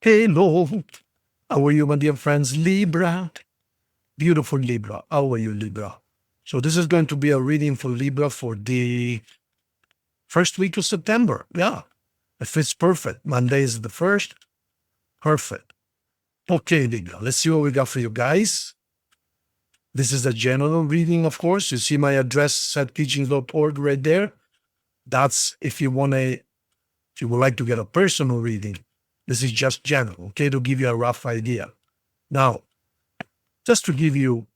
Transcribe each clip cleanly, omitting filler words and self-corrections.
Hello. How are you, my dear friends? Libra. Beautiful Libra. How are you, Libra? So this is going to be a reading for Libra for the first week of September. Yeah. It fits perfect. Monday is the first. Perfect. Okay, Libra. Let's see what we got for you guys. This is a general reading, of course. You see my address, setteachings.org right there. That's if you want to, if you would like to get a personal reading. This is just general, okay, to give you a rough idea. Now, just to give you,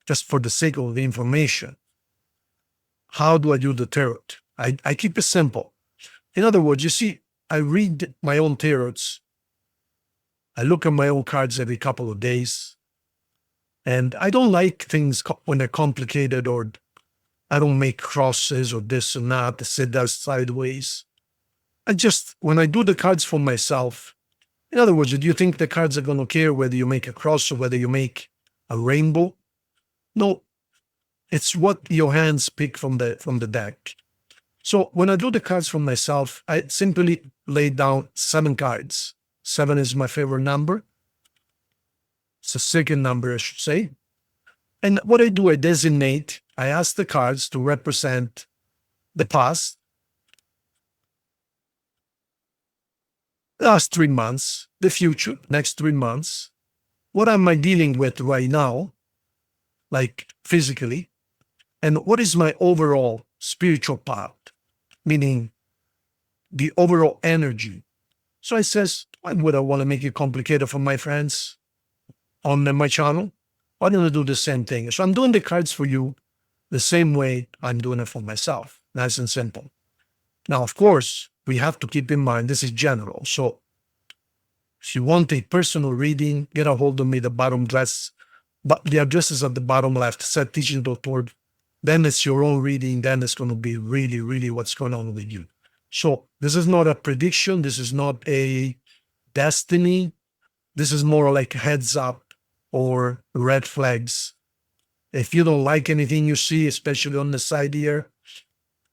just for the sake of the information, how do I do the tarot? I keep it simple. In other words, you see, I read my own tarots. I look at my own cards every couple of days. And I don't like things when they're complicated, or I don't make crosses or this and that, sit there sideways. When I do the cards for myself, in other words, do you think the cards are going to care whether you make a cross or whether you make a rainbow? No, it's what your hands pick from the deck. So when I do the cards for myself, I simply lay down 7 cards. 7 is my favorite number. It's the second number, I should say. And what I do, I designate, I ask the cards to represent the past, the last 3 months, the future, next 3 months. What am I dealing with right now, like physically? And what is my overall spiritual part, meaning the overall energy? So I says, why would I want to make it complicated for my friends on my channel? Why don't I do the same thing? So I'm doing the cards for you the same way I'm doing it for myself. Nice and simple. Now, of course, we have to keep in mind this is general. So if you want a personal reading, get a hold of me, the address is at the bottom left, setteachings.org. Then it's your own reading. Then it's going to be really, really what's going on with you. So this is not a prediction. This is not a destiny. This is more like heads up or red flags. If you don't like anything you see, especially on the side here,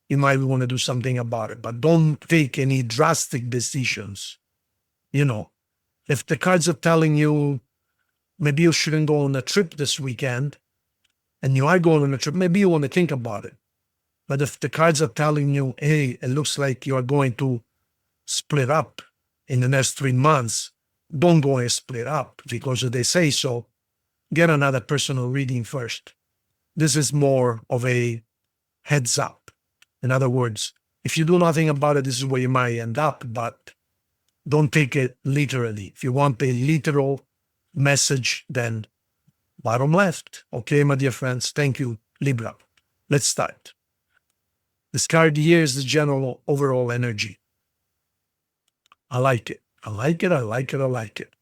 you might want to do something about it. But don't take any drastic decisions. You know, if the cards are telling you maybe you shouldn't go on a trip this weekend, and you are going on a trip, maybe you want to think about it. But if the cards are telling you, hey, it looks like you are going to split up in the next 3 months, don't go and split up because if they say so. Get another personal reading first. This is more of a heads up. In other words, if you do nothing about it, this is where you might end up, but don't take it literally. If you want a literal message, then bottom left. Okay, my dear friends. Thank you, Libra. Let's start. This card here is the general overall energy. I like it. I like it. I like it. I like it.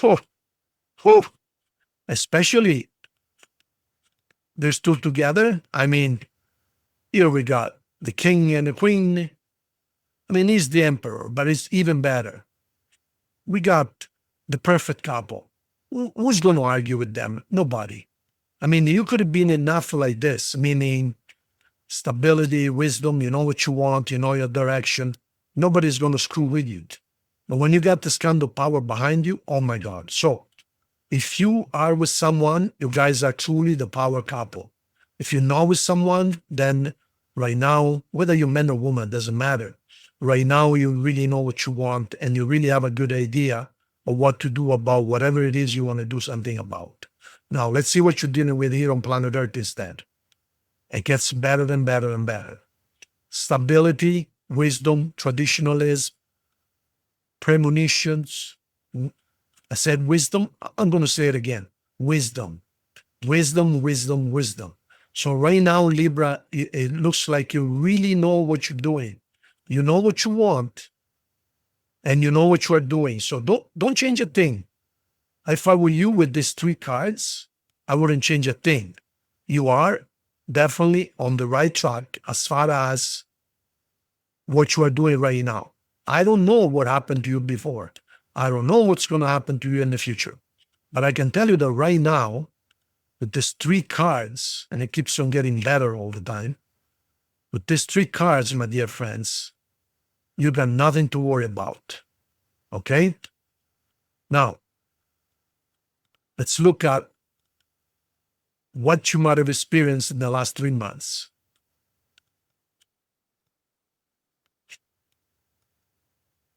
Oh, oh. Especially there's 2 together. I mean, here we got the king and the queen. I mean, he's the emperor, but it's even better. We got the perfect couple. Who's going to argue with them? Nobody. I mean, you could have been enough like this, meaning stability, wisdom, you know what you want, you know your direction. Nobody's going to screw with you. But when you got this kind of power behind you, oh my God. So if you are with someone, you guys are truly the power couple. If you're not with someone, then right now, whether you're man or woman, doesn't matter. Right now, you really know what you want and you really have a good idea of what to do about whatever it is you want to do something about. Now, let's see what you're dealing with here on planet Earth instead. It gets better and better and better. Stability, wisdom, traditionalism, premonitions. I said wisdom. I'm going to say it again. Wisdom. Wisdom, wisdom, wisdom. So right now, Libra, it looks like you really know what you're doing. You know what you want, and you know what you are doing. So don't change a thing. If I were you with these 3 cards, I wouldn't change a thing. You are definitely on the right track as far as what you are doing right now. I don't know what happened to you before. I don't know what's going to happen to you in the future. But I can tell you that right now, with these 3 cards, and it keeps on getting better all the time, with these 3 cards, my dear friends, You got nothing to worry about. Okay? Now, let's look at what you might have experienced in the last 3 months.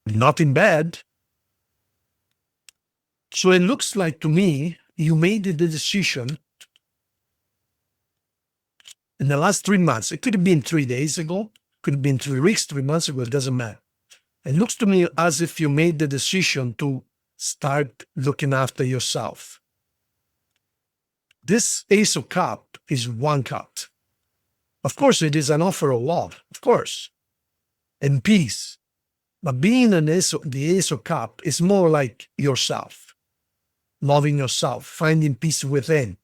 Nothing bad. So it looks like to me, you made the decision in the last 3 months. It could have been 3 days ago, could have been 3 weeks, 3 months ago, it doesn't matter. It looks to me as if you made the decision to start looking after yourself. This Ace of Cups is 1 cup. Of course, it is an offer of love, of course, and peace. But being the Ace of Cups is more like yourself, loving yourself, finding peace within.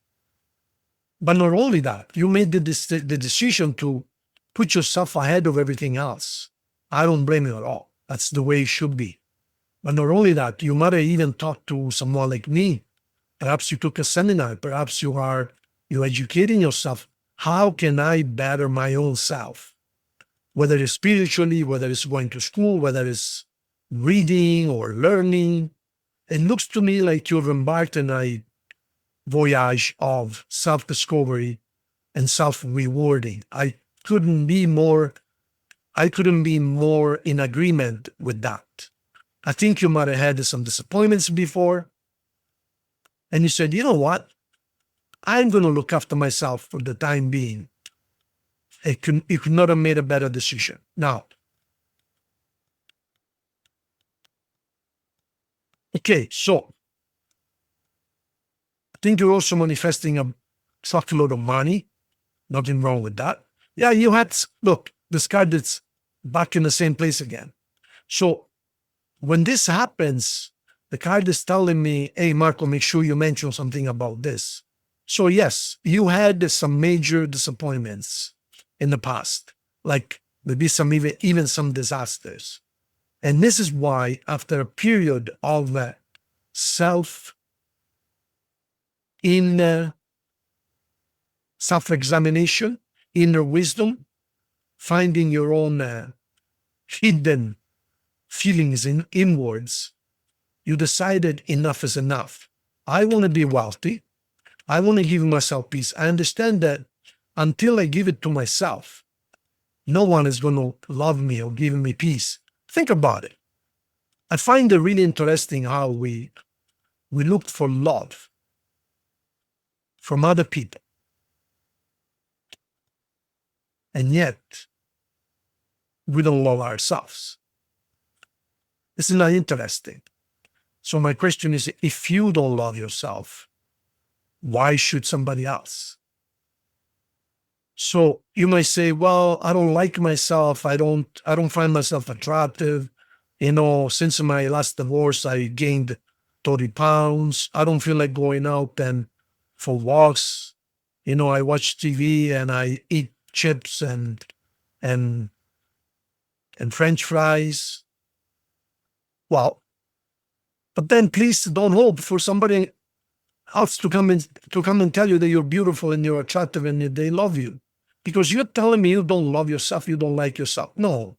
But not only that, you made the decision to put yourself ahead of everything else. I don't blame you at all. That's the way it should be. But not only that, you might have even talked to someone like me. Perhaps you took a seminar. Perhaps you're educating yourself. How can I better my own self? Whether it's spiritually, whether it's going to school, whether it's reading or learning. It looks to me like you've embarked on a voyage of self-discovery and self-rewarding. I couldn't be more in agreement with that. I think you might have had some disappointments before, and you said, you know what? I'm going to look after myself for the time being. You could not have made a better decision. Now, okay, so I think you're also manifesting a truckload of money. Nothing wrong with that. Yeah, you had, look, this card is back in the same place again. So when this happens, the card is telling me, hey, Marco, make sure you mention something about this. So yes, you had some major disappointments in the past, like maybe even some disasters. And this is why, after a period of self-examination, inner wisdom, finding your own hidden feelings inwards, you decided enough is enough. I want to be wealthy. I want to give myself peace. I understand that until I give it to myself, no one is going to love me or give me peace. Think about it. I find it really interesting how we looked for love from other people. And yet, we don't love ourselves. Isn't that interesting? So my question is, if you don't love yourself, why should somebody else? So you might say, well, I don't like myself. I don't find myself attractive. You know, since my last divorce, I gained 30 pounds. I don't feel like going out and for walks. You know, I watch TV and I eat chips and French fries. Well, but then please don't hope for somebody else to come and tell you that you're beautiful and you're attractive and they love you. Because you're telling me you don't love yourself, you don't like yourself. No,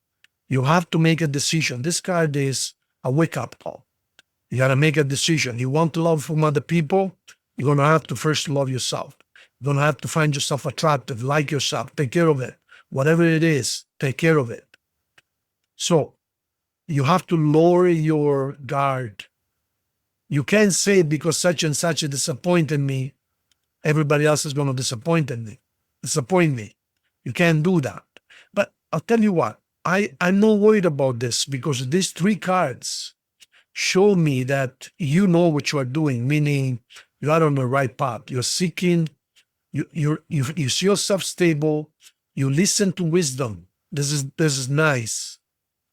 you have to make a decision. This card is a wake-up call. You got to make a decision. You want love from other people, you're going to have to first love yourself. You're going to have to find yourself attractive, like yourself, take care of it. Whatever it is, take care of it. So you have to lower your guard. You can't say because such and such disappointed me, everybody else is going to disappoint me. You can't do that. But I'll tell you what, I'm not worried about this because these 3 cards show me that you know what you are doing, meaning you are on the right path. You're seeking, you see yourself stable, you listen to wisdom. This is nice.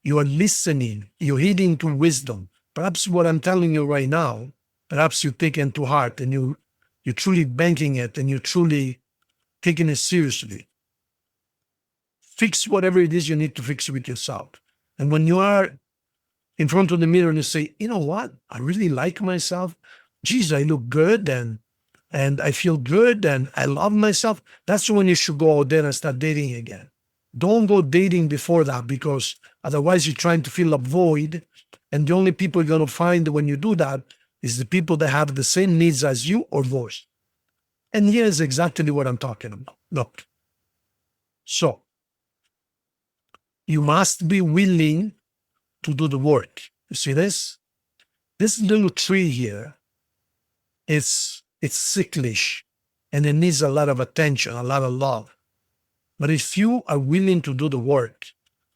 You are listening, you're heeding to wisdom. Perhaps what I'm telling you right now, perhaps you take it to heart and you're truly banking it and you're truly taking it seriously. Fix whatever it is you need to fix with yourself. And when you are in front of the mirror and you say, you know what, I really like myself. Geez, I look good and I feel good and I love myself. That's when you should go out there and start dating again. Don't go dating before that, because otherwise you're trying to fill a void, and the only people you're going to find when you do that is the people that have the same needs as you or worse. And here's exactly what I'm talking about. Look. So, you must be willing to do the work. You see this? This little tree here, it's sicklish, and it needs a lot of attention, a lot of love. But if you are willing to do the work,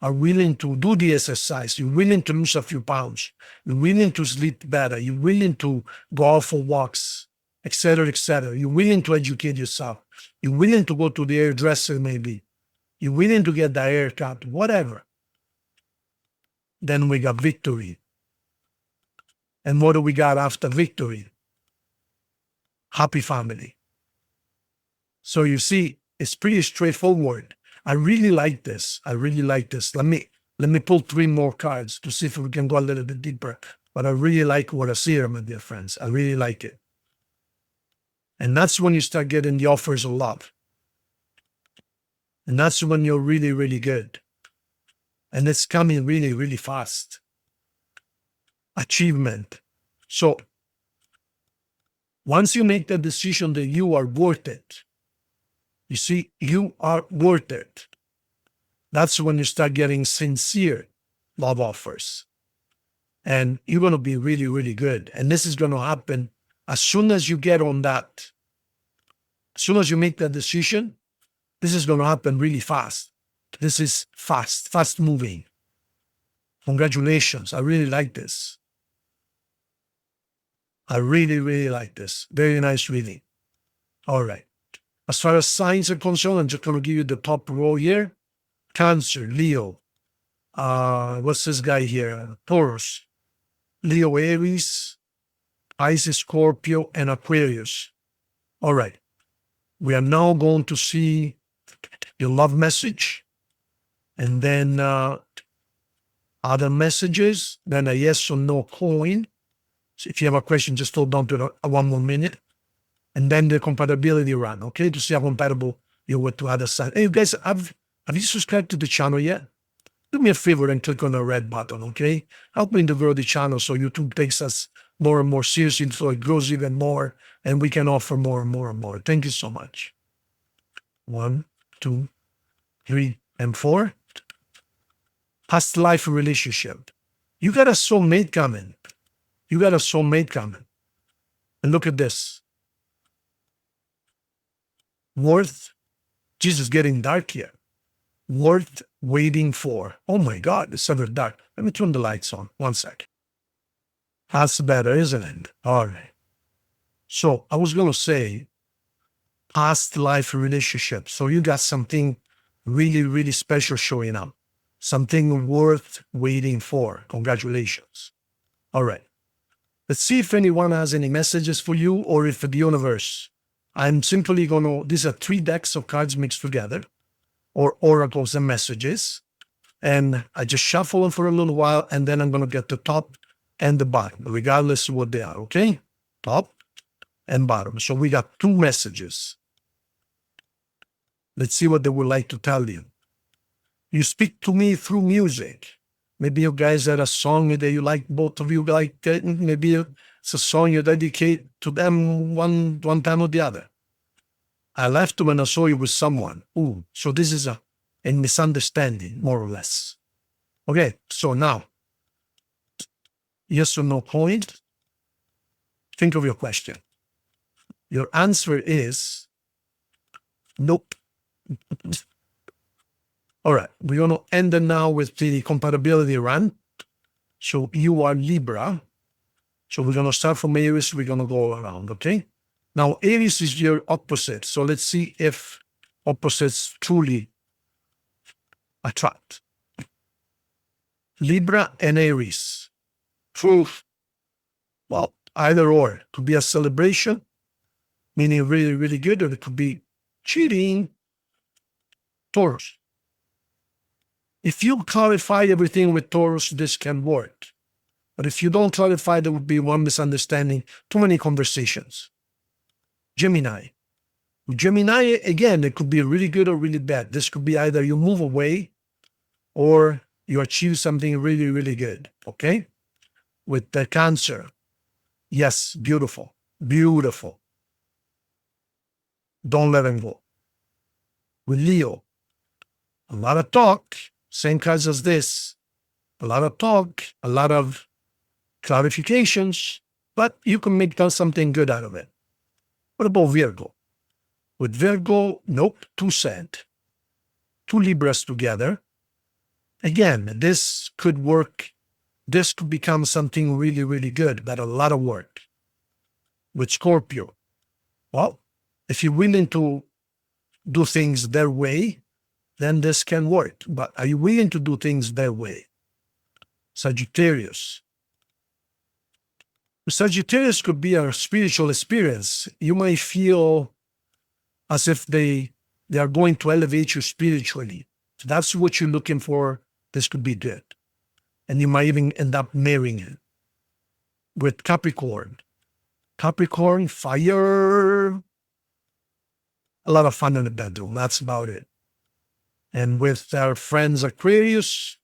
are willing to do the exercise, you're willing to lose a few pounds, you're willing to sleep better, you're willing to go out for walks, etc., etc., you're willing to educate yourself, you're willing to go to the hairdresser maybe, you're willing to get the haircut, whatever, then we got victory. And what do we got after victory? Happy family. So you see, it's pretty straightforward. I really like this. I really like this. Let me pull 3 more cards to see if we can go a little bit deeper. But I really like what I see here, my dear friends. I really like it. And that's when you start getting the offers of love. And that's when you're really, really good. And it's coming really, really fast. Achievement. So once you make the decision that you are worth it, you see, you are worth it, that's when you start getting sincere love offers. And you're going to be really, really good. And this is going to happen as soon as you get on that. As soon as you make that decision, this is going to happen really fast. This is fast moving. Congratulations. I really like this. I really, really like this. Very nice reading. All right. As far as signs are concerned, I'm just going to give you the top row here. Cancer, Leo. What's this guy here? Taurus. Leo, Aries, Pisces, Scorpio, and Aquarius. All right. We are now going to see your love message, and then other messages, then a yes or no coin. So if you have a question, just hold on to one more minute. And then the compatibility run, okay, to see how compatible you're with the other side. Hey, you guys, have you subscribed to the channel yet? Do me a favor and click on the red button, okay? Help me to grow the channel so YouTube takes us more and more seriously, so it grows even more, and we can offer more and more and more. Thank you so much. 1, 2, 3, and 4. Past life relationship. You got a soulmate coming. You got a soulmate coming. And look at this. Worth, Jesus, getting dark here. Worth waiting for. Oh my God, it's ever dark. Let me turn the lights on. 1 sec. That's better, isn't it? All right. So I was going to say past life relationship. So you got something really, really special showing up. Something worth waiting for. Congratulations. All right. Let's see if anyone has any messages for you, or if the universe. I'm simply going to, these are 3 decks of cards mixed together, or oracles and messages. And I just shuffle them for a little while, and then I'm going to get the top and the bottom, regardless of what they are, okay? Top and bottom. So we got 2 messages. Let's see what they would like to tell you. You speak to me through music. Maybe you guys had a song that you like, both of you like, maybe it's a song you dedicate to them one time or the other. I left when I saw you with someone. Ooh, so this is a misunderstanding, more or less. Okay, so now, yes or no point. Think of your question. Your answer is nope. All right, we're going to end it now with the compatibility run. So you are Libra. So we're going to start from Aries. We're going to go around, okay? Now, Aries is your opposite. So let's see if opposites truly attract. Libra and Aries. Proof. Well, either or. It could be a celebration, meaning really, really good, or it could be cheating. Taurus. If you clarify everything with Taurus, this can work. But if you don't clarify, there would be one misunderstanding, too many conversations. Gemini. Gemini, again, it could be really good or really bad. This could be either you move away or you achieve something really, really good. Okay? With the Cancer, yes, beautiful, beautiful. Don't let him go. With Leo, a lot of talk, same cards as this. A lot of talk, a lot of clarifications, but you can make something good out of it. What about Virgo? With Virgo, nope, too sad. Two Libras together. Again, this could work. This could become something really, really good, but a lot of work. With Scorpio, well, if you're willing to do things their way, then this can work. But are you willing to do things their way? Sagittarius. Sagittarius could be a spiritual experience. You might feel as if they are going to elevate you spiritually. So that's what you're looking for. This could be good. And you might even end up marrying it. With Capricorn. Capricorn, fire. A lot of fun in the bedroom. That's about it. And with our friends Aquarius,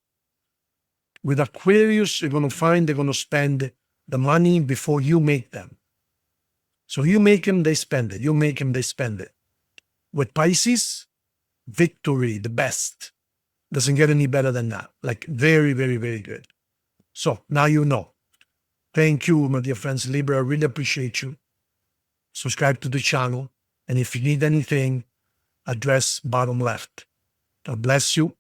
with Aquarius, you're going to find they're going to spend the money before you make them. So you make them, they spend it. You make them, they spend it. With Pisces, victory, the best. Doesn't get any better than that. Like very, very, very good. So now you know. Thank you, my dear friends. Libra, I really appreciate you. Subscribe to the channel. And if you need anything, address bottom left. God bless you.